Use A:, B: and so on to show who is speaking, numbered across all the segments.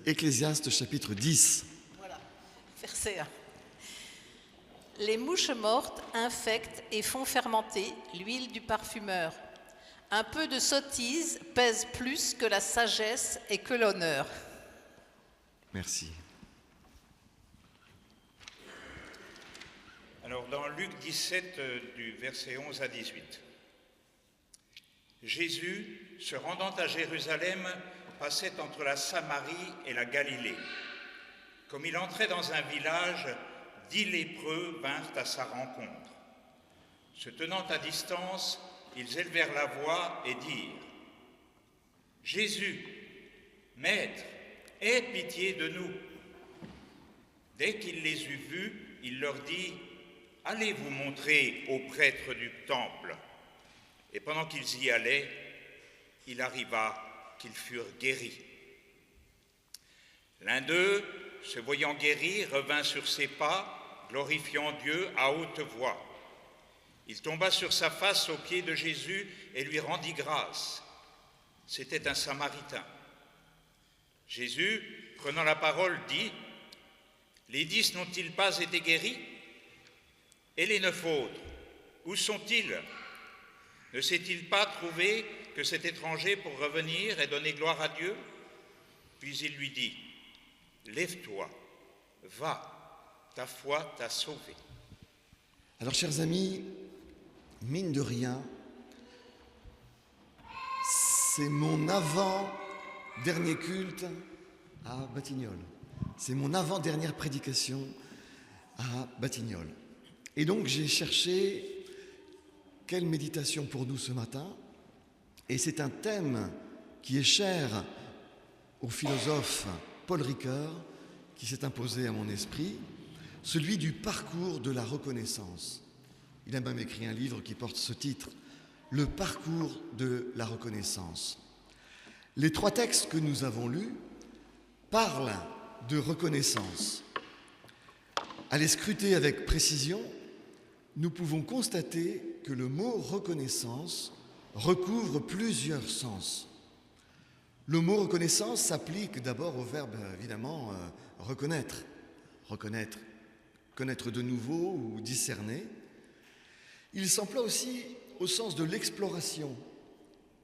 A: Ecclésiaste chapitre 10.
B: Voilà, verset 1. Les mouches mortes infectent et font fermenter l'huile du parfumeur. Un peu de sottise pèse plus que la sagesse et que l'honneur.
A: Merci.
C: Alors, dans Luc 17, du verset 11 à 18. Jésus, se rendant à Jérusalem, passait entre la Samarie et la Galilée. Comme il entrait dans un village, 10 lépreux vinrent à sa rencontre. Se tenant à distance, ils élevèrent la voix et dirent : « Jésus, Maître, aie pitié de nous. » Dès qu'il les eut vus, il leur dit : « Allez vous montrer aux prêtres du temple. » Et pendant qu'ils y allaient, il arriva qu'ils furent guéris. L'un d'eux, se voyant guéri, revint sur ses pas, glorifiant Dieu à haute voix. Il tomba sur sa face aux pieds de Jésus et lui rendit grâce. C'était un Samaritain. Jésus, prenant la parole, dit : « Les 10 n'ont-ils pas été guéris ? Et les 9 autres, où sont-ils ? Ne s'est-il pas trouvé que cet étranger pour revenir et donner gloire à Dieu ? » Puis il lui dit : « Lève-toi, va, ta foi t'a sauvé. »
A: Alors, chers amis, mine de rien, c'est mon avant-dernier culte à Batignolles. C'est mon avant-dernière prédication à Batignolles. Et donc, j'ai cherché quelle méditation pour nous ce matin. Et c'est un thème qui est cher au philosophe Paul Ricoeur, qui s'est imposé à mon esprit, celui du parcours de la reconnaissance. Il a même écrit un livre qui porte ce titre, Le parcours de la reconnaissance. Les 3 textes que nous avons lus parlent de reconnaissance. À les scruter avec précision, nous pouvons constater que le mot reconnaissance recouvre plusieurs sens. Le mot reconnaissance s'applique d'abord au verbe, évidemment, reconnaître. Reconnaître, connaître de nouveau ou discerner. Il s'emploie aussi au sens de l'exploration,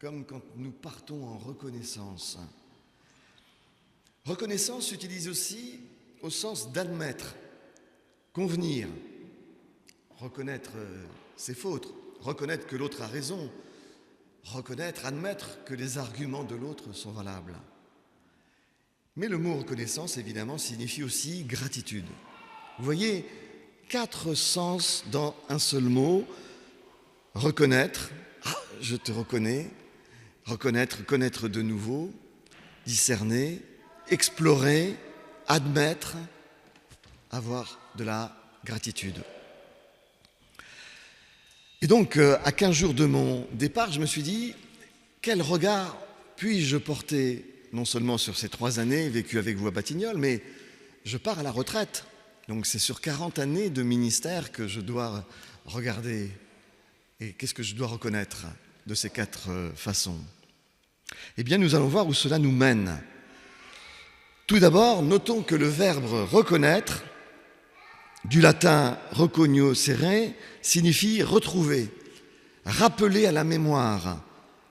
A: comme quand nous partons en reconnaissance. Reconnaissance s'utilise aussi au sens d'admettre, convenir, reconnaître ses fautes, reconnaître que l'autre a raison, reconnaître, admettre que les arguments de l'autre sont valables. Mais le mot reconnaissance, évidemment, signifie aussi gratitude. Vous voyez, 4 sens dans un seul mot. Reconnaître, je te reconnais. Reconnaître, connaître de nouveau. Discerner, explorer, admettre, avoir de la gratitude. Et donc, à 15 jours de mon départ, je me suis dit, quel regard puis-je porter non seulement sur ces 3 années vécues avec vous à Batignolles, mais je pars à la retraite. Donc c'est sur 40 années de ministère que je dois regarder. Et qu'est-ce que je dois reconnaître de ces 4 façons ? Eh bien, nous allons voir où cela nous mène. Tout d'abord, notons que le verbe reconnaître, du latin recognoscere, signifie retrouver, rappeler à la mémoire,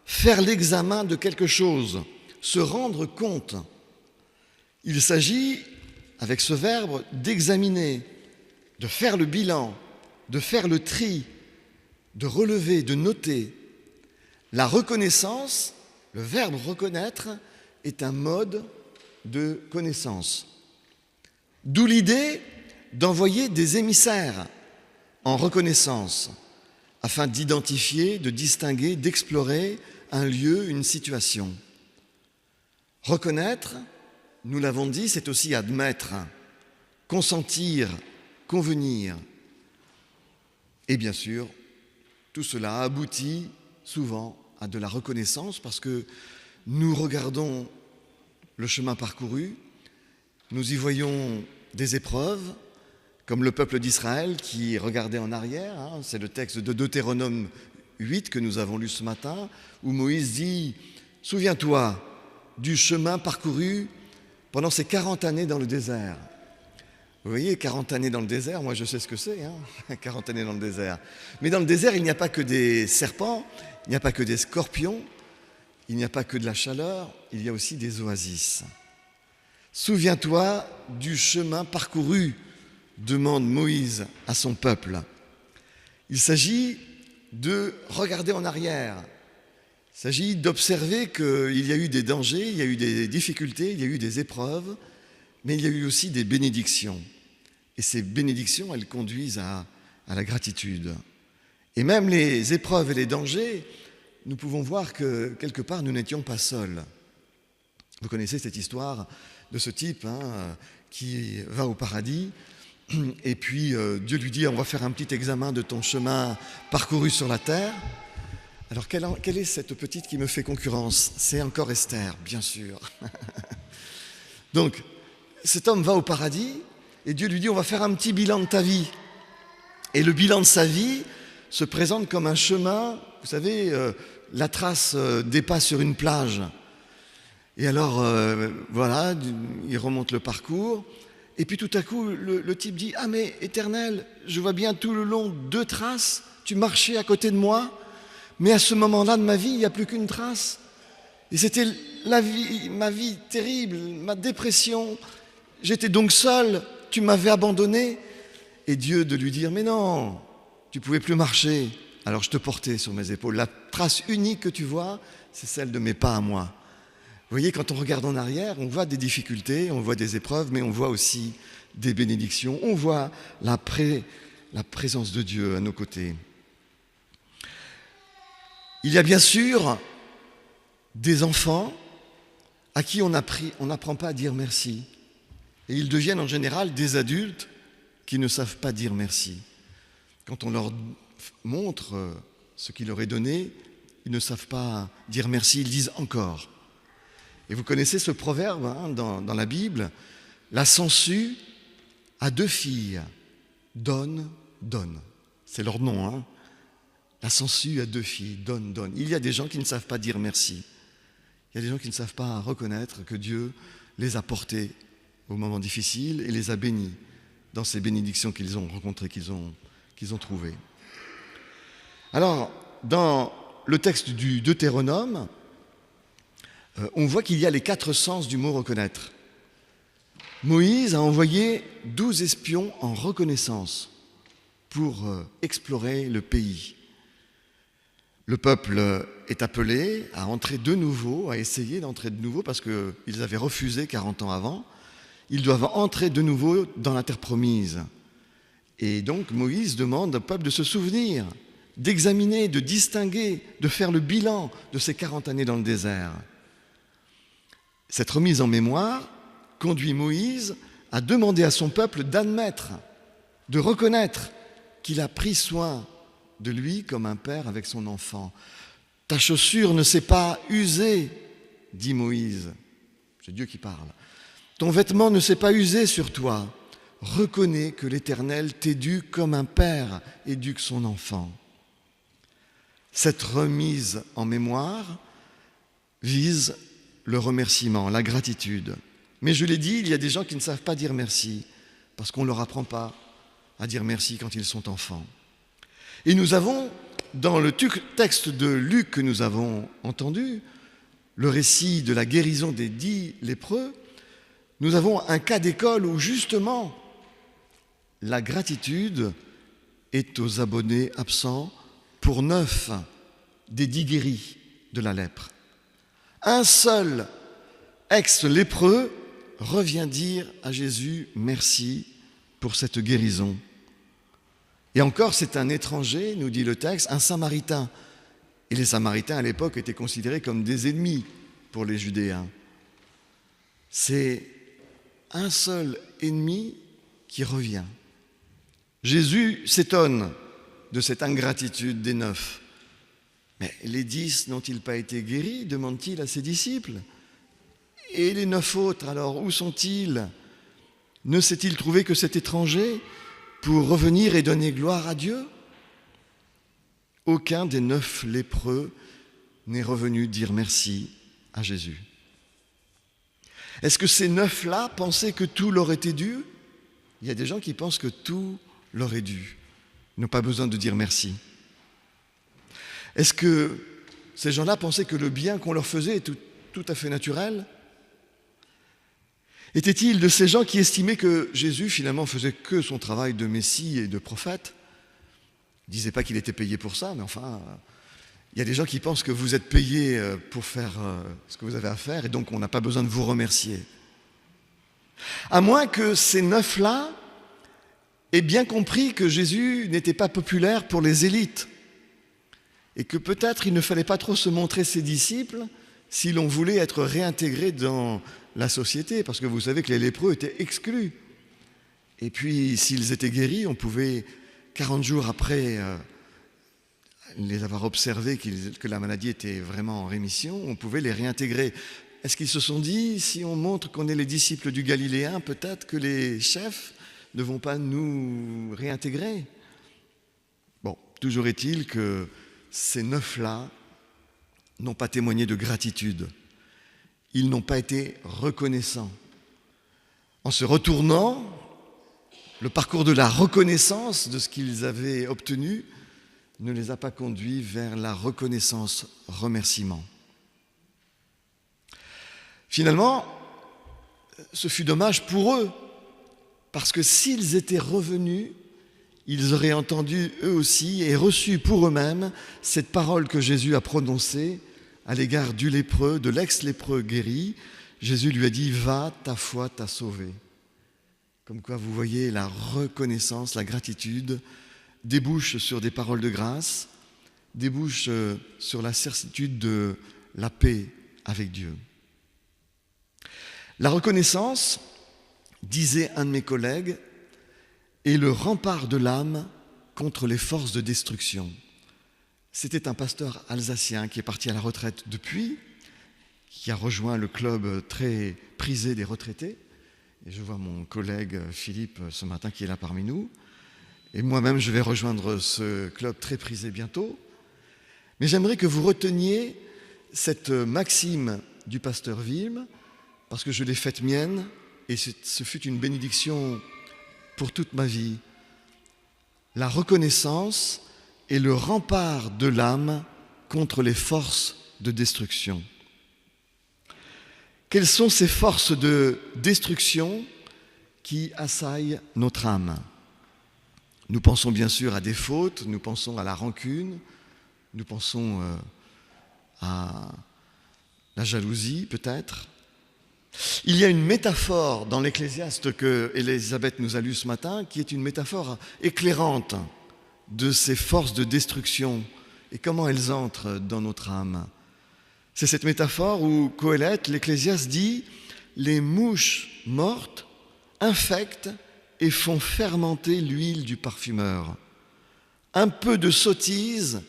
A: faire l'examen de quelque chose, se rendre compte. Il s'agit, avec ce verbe, d'examiner, de faire le bilan, de faire le tri, de relever, de noter. La reconnaissance, le verbe reconnaître, est un mode de connaissance. D'où l'idée d'envoyer des émissaires en reconnaissance, afin d'identifier, de distinguer, d'explorer un lieu, une situation. Reconnaître, nous l'avons dit, c'est aussi admettre, consentir, convenir. Et bien sûr, tout cela aboutit souvent à de la reconnaissance parce que nous regardons le chemin parcouru, nous y voyons des épreuves, comme le peuple d'Israël qui regardait en arrière, c'est le texte de Deutéronome 8 que nous avons lu ce matin, où Moïse dit « Souviens-toi du chemin parcouru pendant ces 40 années dans le désert. Vous voyez, 40 années dans le désert, moi je sais ce que c'est, 40 années dans le désert. Mais dans le désert, il n'y a pas que des serpents, il n'y a pas que des scorpions, il n'y a pas que de la chaleur, il y a aussi des oasis. Souviens-toi du chemin parcouru, demande Moïse à son peuple. Il s'agit de regarder en arrière. Il s'agit d'observer qu'il y a eu des dangers, il y a eu des difficultés, il y a eu des épreuves, mais il y a eu aussi des bénédictions. Et ces bénédictions, elles conduisent à la gratitude. Et même les épreuves et les dangers, nous pouvons voir que quelque part, nous n'étions pas seuls. Vous connaissez cette histoire de ce type qui va au paradis, et puis Dieu lui dit « On va faire un petit examen de ton chemin parcouru sur la terre ». Alors quelle est cette petite qui me fait concurrence? C'est encore Esther, bien sûr. Donc, cet homme va au paradis et Dieu lui dit « On va faire un petit bilan de ta vie ». Et le bilan de sa vie se présente comme un chemin, vous savez, la trace des pas sur une plage. Et alors, voilà, il remonte le parcours. Et puis tout à coup, le type dit « Ah mais Éternel, je vois bien tout le long 2 traces, tu marchais à côté de moi, mais à ce moment-là de ma vie, il n'y a plus qu'une trace. Et c'était ma vie terrible, ma dépression. J'étais donc seul, tu m'avais abandonné. » Et Dieu de lui dire « Mais non, tu ne pouvais plus marcher, alors je te portais sur mes épaules. La trace unique que tu vois, c'est celle de mes pas à moi. » Vous voyez, quand on regarde en arrière, on voit des difficultés, on voit des épreuves, mais on voit aussi des bénédictions. On voit la présence de Dieu à nos côtés. Il y a bien sûr des enfants à qui on n'apprend pas à dire merci. Et ils deviennent en général des adultes qui ne savent pas dire merci. Quand on leur montre ce qui leur est donné, ils ne savent pas dire merci, ils disent encore. Et vous connaissez ce proverbe dans la Bible, la sangsue a 2 filles, donne, donne. C'est leur nom, La sangsue a 2 filles, donne, donne. Il y a des gens qui ne savent pas dire merci. Il y a des gens qui ne savent pas reconnaître que Dieu les a portés au moment difficile et les a bénis dans ces bénédictions qu'ils ont rencontrées, qu'ils ont trouvées. Alors, dans le texte du Deutéronome, on voit qu'il y a les 4 sens du mot reconnaître. Moïse a envoyé 12 espions en reconnaissance pour explorer le pays. Le peuple est appelé à entrer de nouveau, à essayer d'entrer de nouveau parce qu'ils avaient refusé 40 ans avant. Ils doivent entrer de nouveau dans la terre promise. Et donc Moïse demande au peuple de se souvenir, d'examiner, de distinguer, de faire le bilan de ces 40 années dans le désert. Cette remise en mémoire conduit Moïse à demander à son peuple d'admettre, de reconnaître qu'il a pris soin de lui comme un père avec son enfant. « Ta chaussure ne s'est pas usée, dit Moïse. » C'est Dieu qui parle. « Ton vêtement ne s'est pas usé sur toi. Reconnais que l'Éternel t'éduque comme un père éduque son enfant. » Cette remise en mémoire vise le remerciement, la gratitude. Mais je l'ai dit, il y a des gens qui ne savent pas dire merci parce qu'on ne leur apprend pas à dire merci quand ils sont enfants. Et nous avons, dans le texte de Luc que nous avons entendu, le récit de la guérison des 10 lépreux, nous avons un cas d'école où justement la gratitude est aux abonnés absents pour 9 des 10 guéris de la lèpre. Un seul ex-lépreux revient dire à Jésus « Merci pour cette guérison ». Et encore, c'est un étranger, nous dit le texte, un Samaritain. Et les Samaritains, à l'époque, étaient considérés comme des ennemis pour les Judéens. C'est un seul ennemi qui revient. Jésus s'étonne de cette ingratitude des 9. Mais les 10 n'ont-ils pas été guéris, demande-t-il à ses disciples? Et les 9 autres, alors, où sont-ils? Ne s'est-il trouvé que cet étranger pour revenir et donner gloire à Dieu? Aucun des 9 lépreux n'est revenu dire merci à Jésus. Est-ce que ces 9-là pensaient que tout leur était dû? Il y a des gens qui pensent que tout leur est dû. Ils n'ont pas besoin de dire merci. Est-ce que ces gens-là pensaient que le bien qu'on leur faisait est tout à fait naturel? Était-il de ces gens qui estimaient que Jésus finalement faisait que son travail de Messie et de prophète? Il ne disait pas qu'il était payé pour ça, mais enfin, il y a des gens qui pensent que vous êtes payé pour faire ce que vous avez à faire et donc on n'a pas besoin de vous remercier. À moins que ces 9-là aient bien compris que Jésus n'était pas populaire pour les élites et que peut-être il ne fallait pas trop se montrer ses disciples si l'on voulait être réintégré dans la société, parce que vous savez que les lépreux étaient exclus. Et puis, s'ils étaient guéris, on pouvait, 40 jours après les avoir observés que la maladie était vraiment en rémission, on pouvait les réintégrer. Est-ce qu'ils se sont dit, si on montre qu'on est les disciples du Galiléen, peut-être que les chefs ne vont pas nous réintégrer? Bon, toujours est-il que ces 9-là n'ont pas témoigné de gratitude. Ils n'ont pas été reconnaissants. En se retournant, le parcours de la reconnaissance de ce qu'ils avaient obtenu ne les a pas conduits vers la reconnaissance, remerciement. Finalement, ce fut dommage pour eux, parce que s'ils étaient revenus, ils auraient entendu eux aussi et reçu pour eux-mêmes cette parole que Jésus a prononcée à l'égard du lépreux, de l'ex-lépreux guéri. Jésus lui a dit « Va, ta foi t'a sauvé ». Comme quoi, vous voyez, la reconnaissance, la gratitude débouche sur des paroles de grâce, débouche sur la certitude de la paix avec Dieu. La reconnaissance, disait un de mes collègues, est le rempart de l'âme contre les forces de destruction. C'était un pasteur alsacien qui est parti à la retraite depuis, qui a rejoint le club très prisé des retraités. Et je vois mon collègue Philippe ce matin qui est là parmi nous. Et moi-même, je vais rejoindre ce club très prisé bientôt. Mais j'aimerais que vous reteniez cette maxime du pasteur Wilm, parce que je l'ai faite mienne, et ce fut une bénédiction pour toute ma vie. La reconnaissance est le rempart de l'âme contre les forces de destruction. Quelles sont ces forces de destruction qui assaillent notre âme? Nous pensons bien sûr à des fautes, nous pensons à la rancune, nous pensons à la jalousie peut-être. Il y a une métaphore dans l'Ecclésiaste que Elisabeth nous a lue ce matin, qui est une métaphore éclairante de ces forces de destruction et comment elles entrent dans notre âme. C'est cette métaphore où Coëlette, l'Ecclésiaste, dit « Les mouches mortes infectent et font fermenter l'huile du parfumeur. Un peu de sottise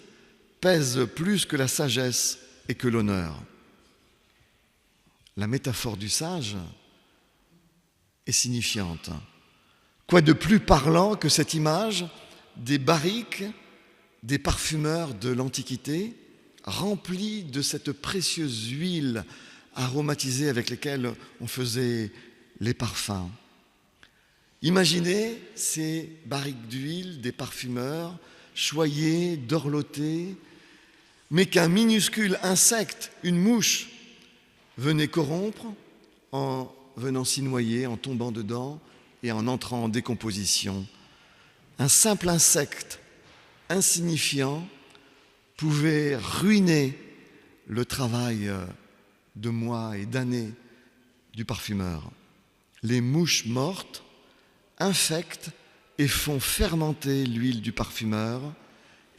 A: pèse plus que la sagesse et que l'honneur. » La métaphore du sage est signifiante. Quoi de plus parlant que cette image des barriques des parfumeurs de l'Antiquité, remplis de cette précieuse huile aromatisée avec laquelle on faisait les parfums. Imaginez ces barriques d'huile des parfumeurs, choyées, dorlotées, mais qu'un minuscule insecte, une mouche, venait corrompre en venant s'y noyer, en tombant dedans et en entrant en décomposition. Un simple insecte insignifiant pouvait ruiner le travail de mois et d'années du parfumeur. Les mouches mortes infectent et font fermenter l'huile du parfumeur,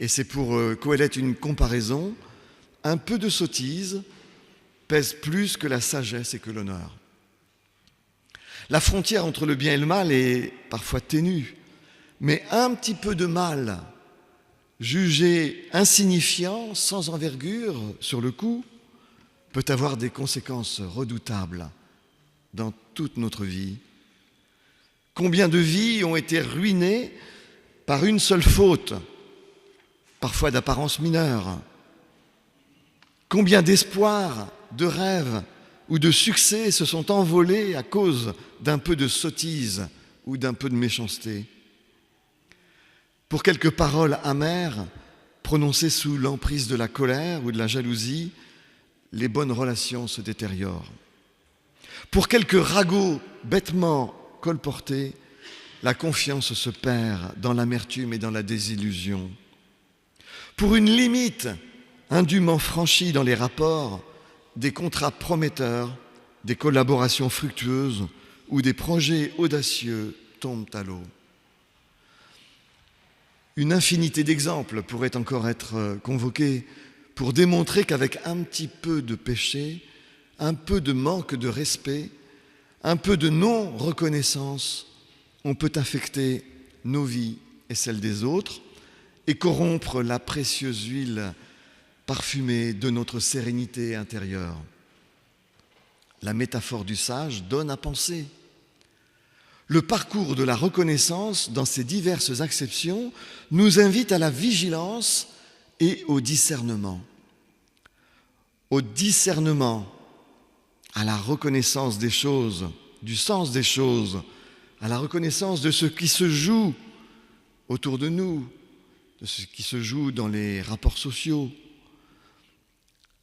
A: et c'est pour Coëlette une comparaison. Un peu de sottise pèse plus que la sagesse et que l'honneur. La frontière entre le bien et le mal est parfois ténue, mais un petit peu de mal, jugé insignifiant, sans envergure sur le coup, peut avoir des conséquences redoutables dans toute notre vie. Combien de vies ont été ruinées par une seule faute, parfois d'apparence mineure? Combien d'espoirs, de rêves ou de succès se sont envolés à cause d'un peu de sottise ou d'un peu de méchanceté. Pour quelques paroles amères, prononcées sous l'emprise de la colère ou de la jalousie, les bonnes relations se détériorent. Pour quelques ragots bêtement colportés, la confiance se perd dans l'amertume et dans la désillusion. Pour une limite indûment franchie dans les rapports, des contrats prometteurs, des collaborations fructueuses ou des projets audacieux tombent à l'eau. Une infinité d'exemples pourraient encore être convoqués pour démontrer qu'avec un petit peu de péché, un peu de manque de respect, un peu de non-reconnaissance, on peut infecter nos vies et celles des autres et corrompre la précieuse huile parfumée de notre sérénité intérieure. La métaphore du sage donne à penser. Le parcours de la reconnaissance, dans ses diverses acceptions, nous invite à la vigilance et au discernement. Au discernement, à la reconnaissance des choses, du sens des choses, à la reconnaissance de ce qui se joue autour de nous, de ce qui se joue dans les rapports sociaux,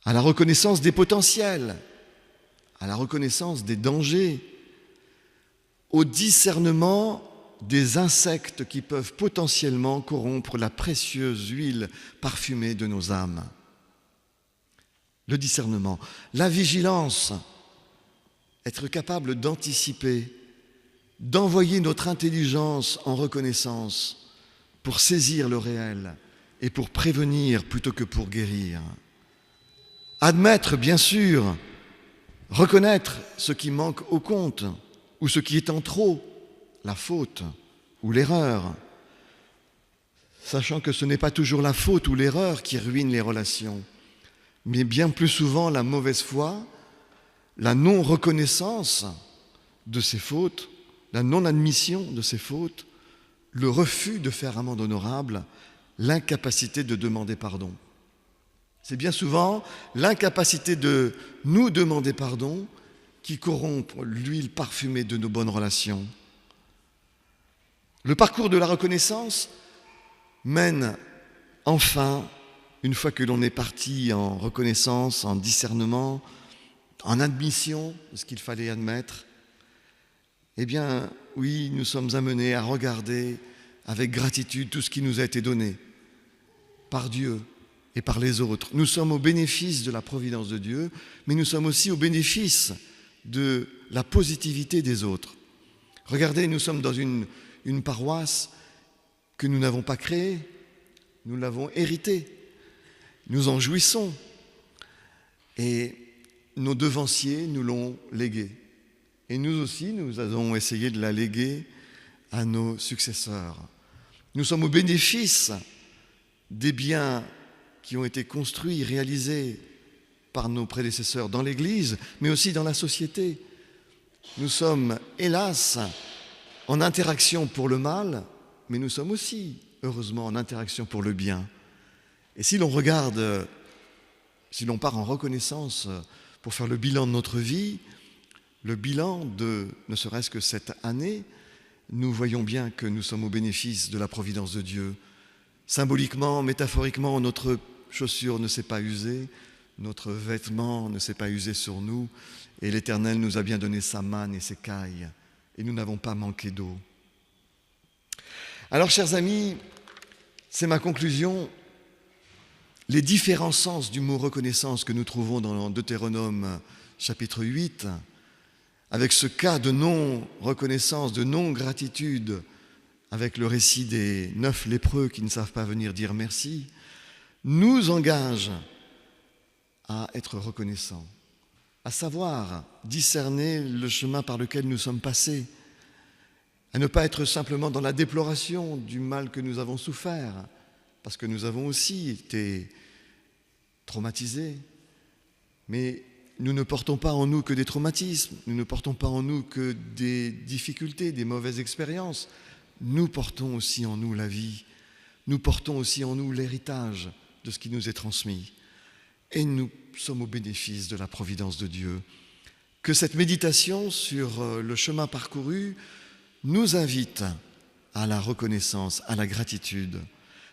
A: à la reconnaissance des potentiels, à la reconnaissance des dangers, au discernement des insectes qui peuvent potentiellement corrompre la précieuse huile parfumée de nos âmes. Le discernement, la vigilance, être capable d'anticiper, d'envoyer notre intelligence en reconnaissance pour saisir le réel et pour prévenir plutôt que pour guérir. Admettre, bien sûr, reconnaître ce qui manque au compte ou ce qui est en trop, la faute ou l'erreur, sachant que ce n'est pas toujours la faute ou l'erreur qui ruine les relations, mais bien plus souvent la mauvaise foi, la non-reconnaissance de ses fautes, la non-admission de ses fautes, le refus de faire amende honorable, l'incapacité de demander pardon. C'est bien souvent l'incapacité de nous demander pardon qui corrompt l'huile parfumée de nos bonnes relations. Le parcours de la reconnaissance mène enfin, une fois que l'on est parti en reconnaissance, en discernement, en admission de ce qu'il fallait admettre, eh bien, oui, nous sommes amenés à regarder avec gratitude tout ce qui nous a été donné par Dieu et par les autres. Nous sommes au bénéfice de la providence de Dieu, mais nous sommes aussi au bénéfice de la positivité des autres. Regardez, nous sommes dans une paroisse que nous n'avons pas créée, nous l'avons héritée. Nous en jouissons. Et nos devanciers nous l'ont léguée. Et nous aussi, nous avons essayé de la léguer à nos successeurs. Nous sommes au bénéfice des biens qui ont été construits, réalisés par nos prédécesseurs dans l'Église, mais aussi dans la société. Nous sommes, hélas, en interaction pour le mal, mais nous sommes aussi, heureusement, en interaction pour le bien. Et si l'on regarde, si l'on part en reconnaissance pour faire le bilan de notre vie, le bilan de ne serait-ce que cette année, nous voyons bien que nous sommes au bénéfice de la providence de Dieu. Symboliquement, métaphoriquement, notre chaussure ne s'est pas usée, notre vêtement ne s'est pas usé sur nous, et l'Éternel nous a bien donné sa manne et ses cailles, et nous n'avons pas manqué d'eau. Alors, chers amis, c'est ma conclusion. Les différents sens du mot reconnaissance que nous trouvons dans Deutéronome chapitre 8, avec ce cas de non-reconnaissance, de non-gratitude, avec le récit des 9 lépreux qui ne savent pas venir dire merci, nous engagent à être reconnaissants, à savoir discerner le chemin par lequel nous sommes passés, à ne pas être simplement dans la déploration du mal que nous avons souffert, parce que nous avons aussi été traumatisés, mais nous ne portons pas en nous que des traumatismes, nous ne portons pas en nous que des difficultés, des mauvaises expériences. Nous portons aussi en nous la vie, nous portons aussi en nous l'héritage de ce qui nous est transmis. Et nous sommes au bénéfice de la providence de Dieu. que cette méditation sur le chemin parcouru nous invite à la reconnaissance, à la gratitude.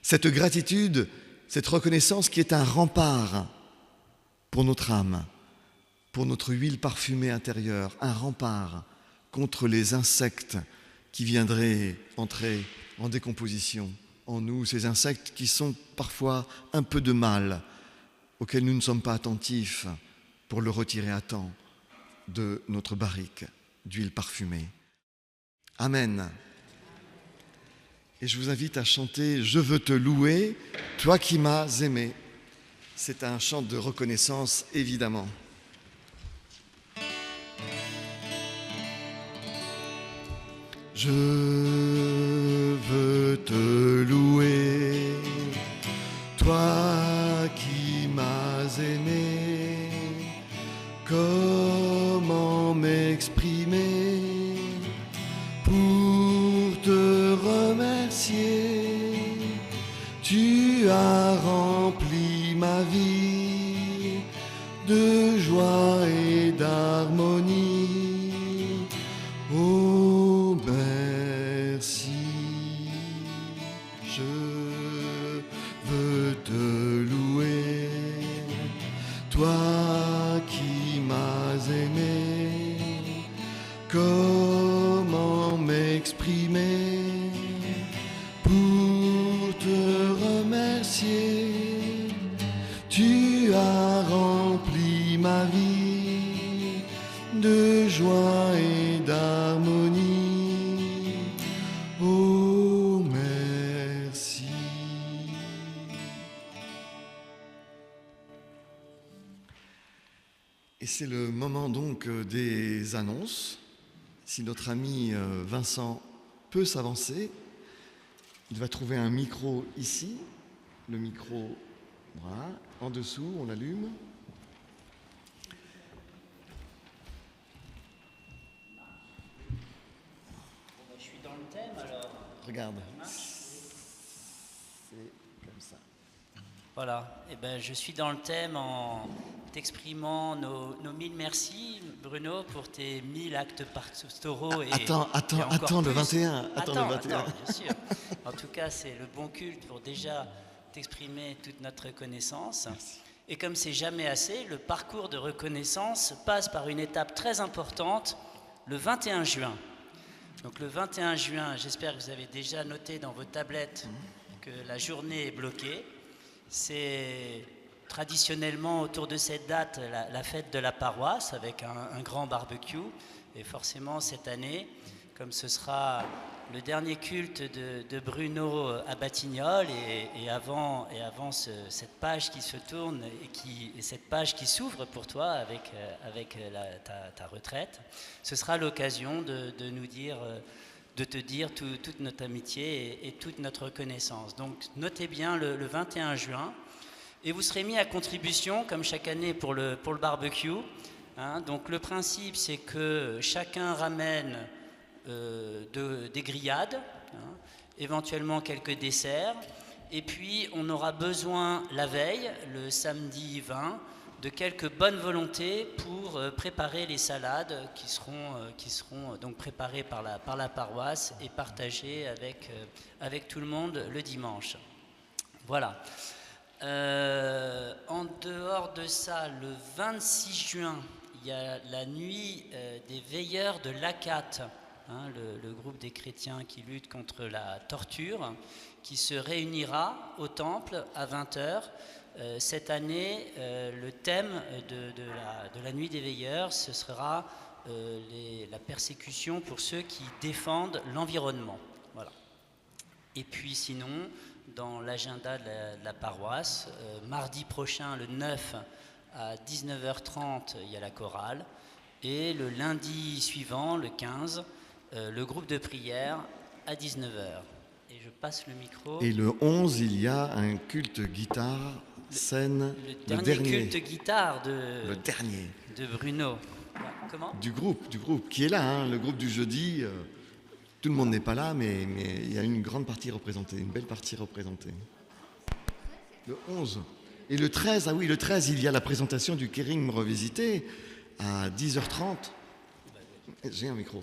A: Cette gratitude, cette reconnaissance qui est un rempart pour notre âme, pour notre huile parfumée intérieure, un rempart contre les insectes qui viendraient entrer en décomposition en nous, ces insectes qui sont parfois un peu de mal, auxquels nous ne sommes pas attentifs pour le retirer à temps de notre barrique d'huile parfumée. Amen. Et je vous invite à chanter « Je veux te louer, toi qui m'as aimé ». C'est un chant de reconnaissance, évidemment. Je veux te louer, toi qui m'as aimé. Comment m'exprimer pour te remercier? Tu as rempli ma vie de joie et d'harmonie. Oh, merci. Je veux te louer, toi qui m'as aimé. Comment m'exprimer pour te remercier? Tu as rempli ma vie de joie et d'harmonie. Oh, merci. Et c'est le moment donc des annonces. Si notre ami Vincent peut s'avancer, il va trouver un micro ici. Le micro, voilà, en dessous, on l'allume.
D: Je suis dans le thème alors.
A: Regarde, c'est comme ça.
D: Voilà, et ben, je suis dans le thème en t'exprimant nos 1000 merci, Bruno, pour tes 1000 actes pastoraux.
A: Attends le 21.
D: Attends, bien sûr. En tout cas, c'est le bon culte pour déjà t'exprimer toute notre reconnaissance.
A: Merci.
D: Et comme c'est jamais assez, le parcours de reconnaissance passe par une étape très importante, le 21 juin. Donc le 21 juin, j'espère que vous avez déjà noté dans vos tablettes que la journée est bloquée. C'est traditionnellement autour de cette date la fête de la paroisse avec un grand barbecue. Et forcément cette année, comme ce sera le dernier culte de Bruno à Batignolles et avant cette page qui se tourne et cette page qui s'ouvre pour toi avec ta retraite, ce sera l'occasion de nous dire, de te dire toute notre amitié et toute notre reconnaissance. Donc notez bien le 21 juin et vous serez mis à contribution comme chaque année pour le barbecue. Hein. Donc le principe c'est que chacun ramène des grillades, hein, éventuellement quelques desserts, et puis on aura besoin la veille, le samedi 20, de quelques bonnes volontés pour préparer les salades qui seront donc préparées par la paroisse et partagées avec tout le monde le dimanche. Voilà. En dehors de ça, le 26 juin, il y a la nuit des veilleurs de l'ACAT, hein, le groupe des chrétiens qui luttent contre la torture, qui se réunira au temple à 20h. Cette année, le thème de la nuit des veilleurs, ce sera la persécution pour ceux qui défendent l'environnement. Voilà. Et puis sinon, dans l'agenda de la paroisse, mardi prochain, le 9, à 19h30, il y a la chorale. Et le lundi suivant, le 15, le groupe de prière à 19h. Et je passe le micro.
A: Et le 11, il y a un culte guitare, scène,
D: le dernier culte guitare de Bruno. Comment ?
A: Du groupe qui est là, hein, le groupe du jeudi. Tout le monde n'est pas là, mais il y a une grande partie représentée, une belle partie représentée. Le 11. Et le 13, ah oui, le 13, il y a la présentation du Kering revisité à 10h30. J'ai un micro.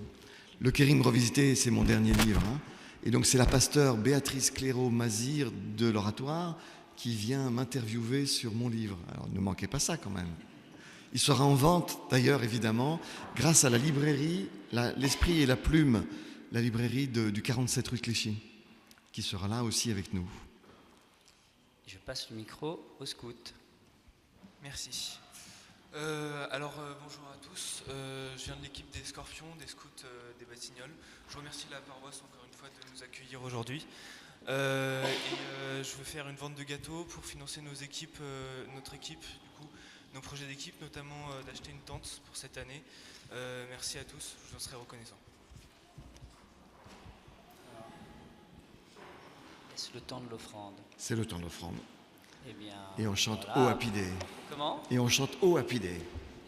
A: Le Kérim revisité, c'est mon dernier livre. Hein. Et donc c'est la pasteure Béatrice Cléraud-Mazir de l'Oratoire qui vient m'interviewer sur mon livre. Alors ne manquez pas ça quand même. Il sera en vente d'ailleurs évidemment grâce à la librairie L'Esprit et la Plume, la librairie du 47 rue Clichy, qui sera là aussi avec nous.
D: Je passe le micro au scout.
E: Merci. Bonjour à tous. Je viens de l'équipe des Scorpions, des scouts des Batignolles. Je remercie la paroisse encore une fois de nous accueillir aujourd'hui. Je veux faire une vente de gâteaux pour financer notre équipe, nos projets d'équipe, notamment d'acheter une tente pour cette année. Merci à tous, je vous en serai reconnaissant.
D: Est-ce le temps de l'offrande?
A: C'est le temps de l'offrande.
D: Eh bien,
A: Et on chante
D: voilà.
A: O Happy Day.
D: Comment?
A: Et on chante O Happy Day.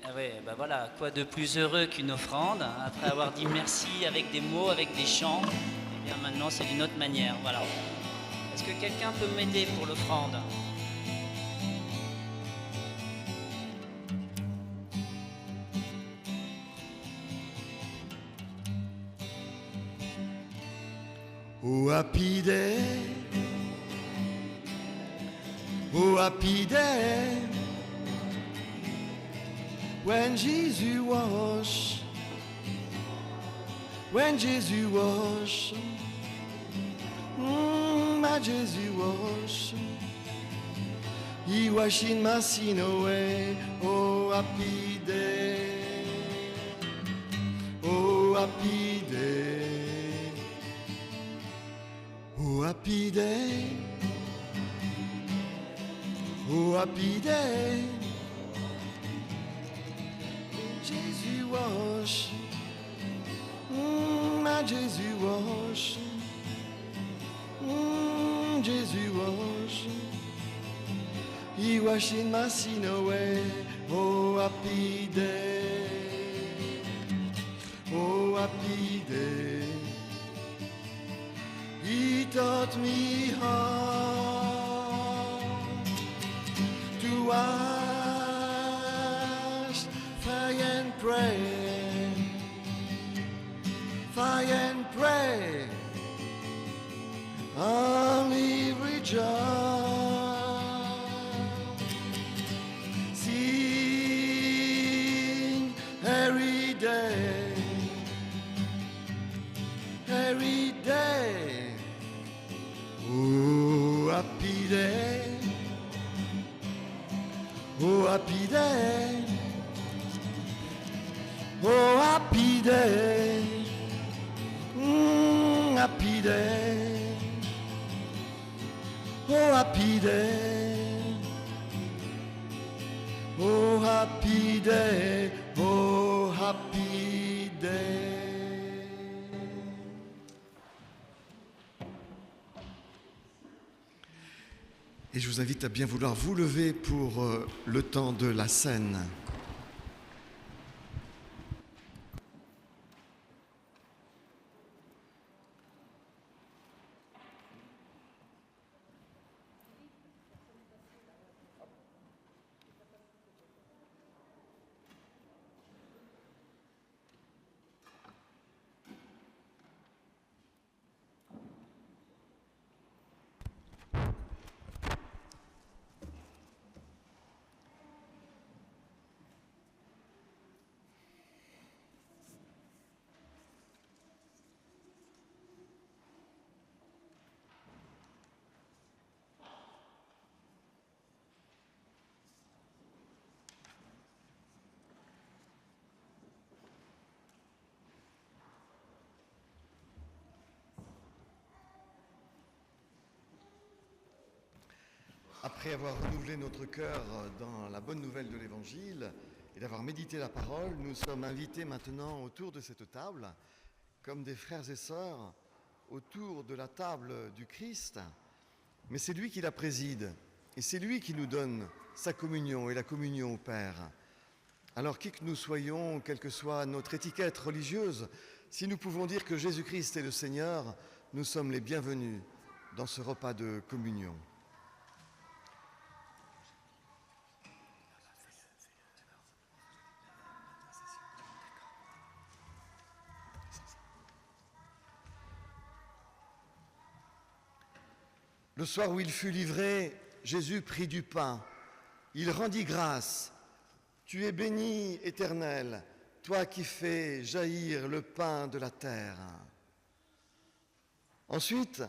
D: Ah ouais, bah voilà, quoi de plus heureux qu'une offrande, après avoir dit merci avec des mots, avec des chants. Eh bien maintenant c'est d'une autre manière, voilà. Est-ce que quelqu'un peut m'aider pour l'offrande?
A: Oh happy day, oh happy day, when Jesus wash, my Jesus wash, He washing my sin away. Oh happy day, oh happy day. Oh happy day, oh happy day, Jesus wash, my Jesus wash, Jesus wash, He washing my sin away. Oh happy day, oh happy day. He taught me how to wash, fire and pray, on every job. Sing every day, every day. Oh happy day, oh happy day, oh happy day, happy day, oh happy day, oh happy day, oh happy day. Et je vous invite à bien vouloir vous lever pour le temps de la scène. Après avoir renouvelé notre cœur dans la bonne nouvelle de l'Évangile et d'avoir médité la parole, nous sommes invités maintenant autour de cette table, comme des frères et sœurs, autour de la table du Christ. Mais c'est lui qui la préside et c'est lui qui nous donne sa communion et la communion au Père. Alors qui que nous soyons, quelle que soit notre étiquette religieuse, si nous pouvons dire que Jésus-Christ est le Seigneur, nous sommes les bienvenus dans ce repas de communion. Le soir où il fut livré, Jésus prit du pain. Il rendit grâce. Tu es béni, Éternel, toi qui fais jaillir le pain de la terre. Ensuite,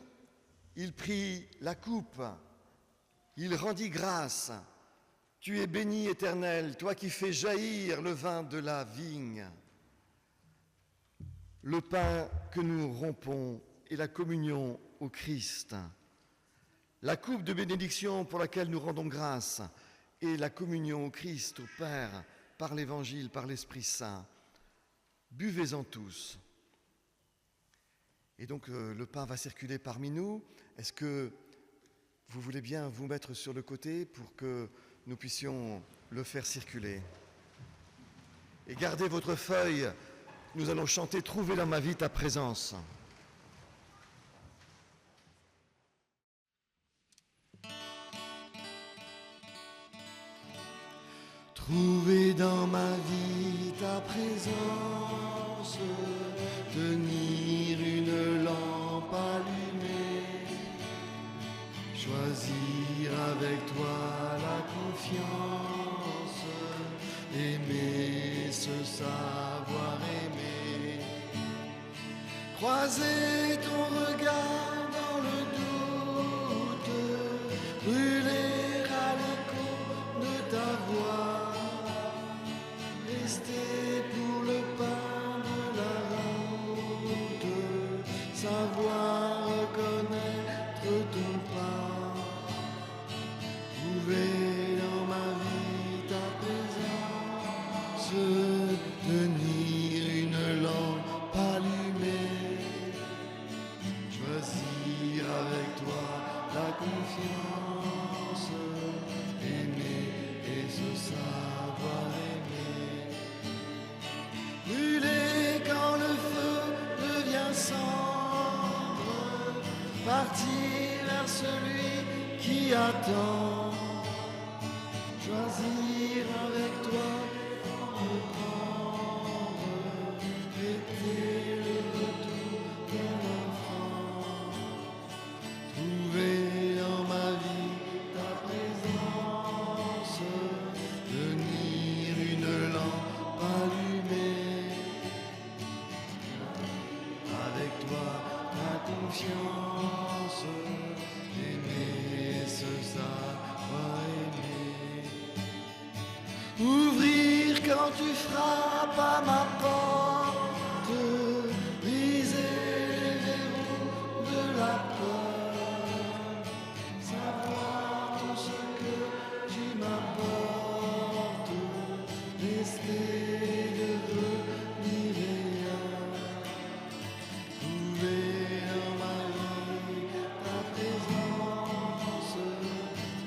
A: il prit la coupe. Il rendit grâce. Tu es béni, Éternel, toi qui fais jaillir le vin de la vigne. Le pain que nous rompons est la communion au Christ. La coupe de bénédiction pour laquelle nous rendons grâce est la communion au Christ, au Père, par l'Évangile, par l'Esprit Saint. Buvez-en tous. Et donc le pain va circuler parmi nous. Est-ce que vous voulez bien vous mettre sur le côté pour que nous puissions le faire circuler? Et gardez votre feuille. Nous allons chanter « Trouver dans ma vie ta présence ». Trouver dans ma vie ta présence, tenir une lampe allumée, choisir avec toi la confiance, aimer se savoir aimer, croiser ton regard dans le doute, brûler à l'écho de ta voix. Rester pour le pain de la route, savoir reconnaître ton pas, trouver dans ma vie ta présence, tenir une lampe allumée, choisir avec toi la confiance, aimer et se savoir aimer. Brûler quand le feu devient cendre, partir vers celui qui attend, choisir avec toi, reprendre, fêter le retour d'un enfant, trouver dans ma vie ta présence, tenir une lampe allumée. Avec toi, ta confiance, aimer se savoir aimer. Ouvrir quand tu frappes à ma porte, briser les verrous de la peur, savoir tout ce que tu m'apportes, rester devenir rien. Trouver dans ma vie ta présence,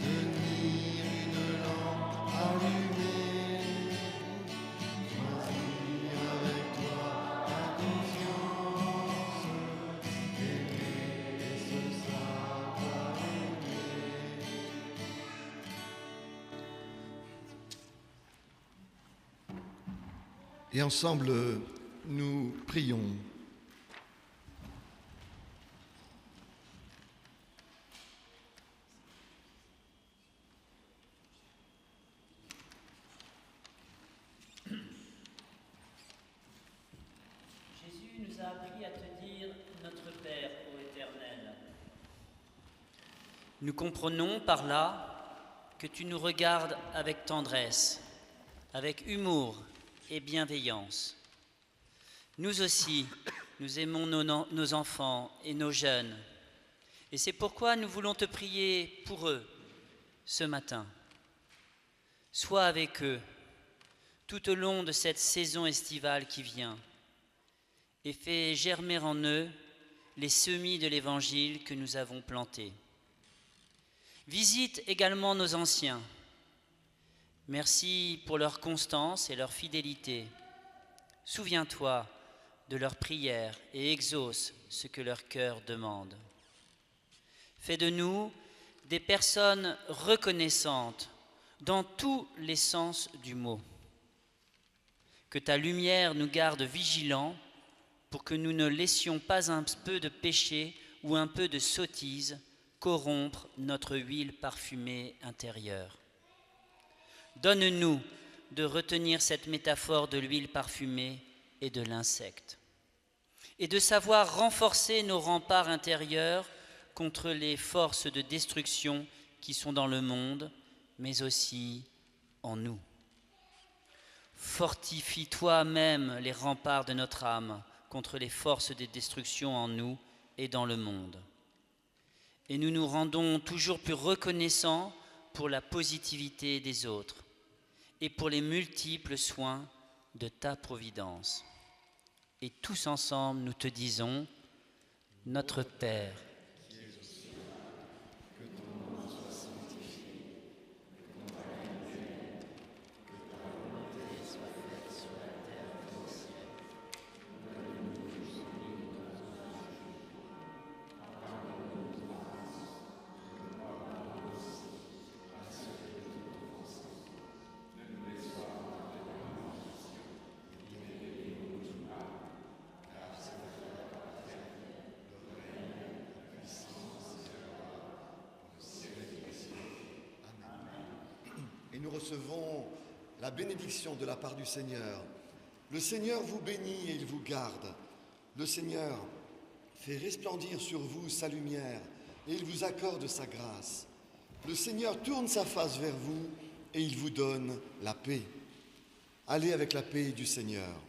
A: tenir une lampe allumée, choisir avec toi ta confiance, aimer et se savoir aimer. Et ensemble, nous prions.
D: Jésus nous a appris à te dire notre Père, ô Éternel. Nous comprenons par là que tu nous regardes avec tendresse, avec humour et bienveillance. Nous aussi, nous aimons nos enfants et nos jeunes. Et c'est pourquoi nous voulons te prier pour eux ce matin. Sois avec eux tout au long de cette saison estivale qui vient et fais germer en eux les semis de l'Évangile que nous avons plantés. Visite également nos anciens. Merci pour leur constance et leur fidélité. Souviens-toi de leurs prières et exauce ce que leur cœur demande. Fais de nous des personnes reconnaissantes dans tous les sens du mot. Que ta lumière nous garde vigilants pour que nous ne laissions pas un peu de péché ou un peu de sottise corrompre notre huile parfumée intérieure. Donne-nous de retenir cette métaphore de l'huile parfumée et de l'insecte, et de savoir renforcer nos remparts intérieurs contre les forces de destruction qui sont dans le monde, mais aussi en nous. Fortifie toi-même les remparts de notre âme contre les forces de destruction en nous et dans le monde. Et nous nous rendons toujours plus reconnaissants pour la positivité des autres et pour les multiples soins de ta providence. Et tous ensemble, nous te disons, notre Père,
A: Et nous recevons la bénédiction de la part du Seigneur. Le Seigneur vous bénit et il vous garde. Le Seigneur fait resplendir sur vous sa lumière et il vous accorde sa grâce. Le Seigneur tourne sa face vers vous et il vous donne la paix. Allez avec la paix du Seigneur.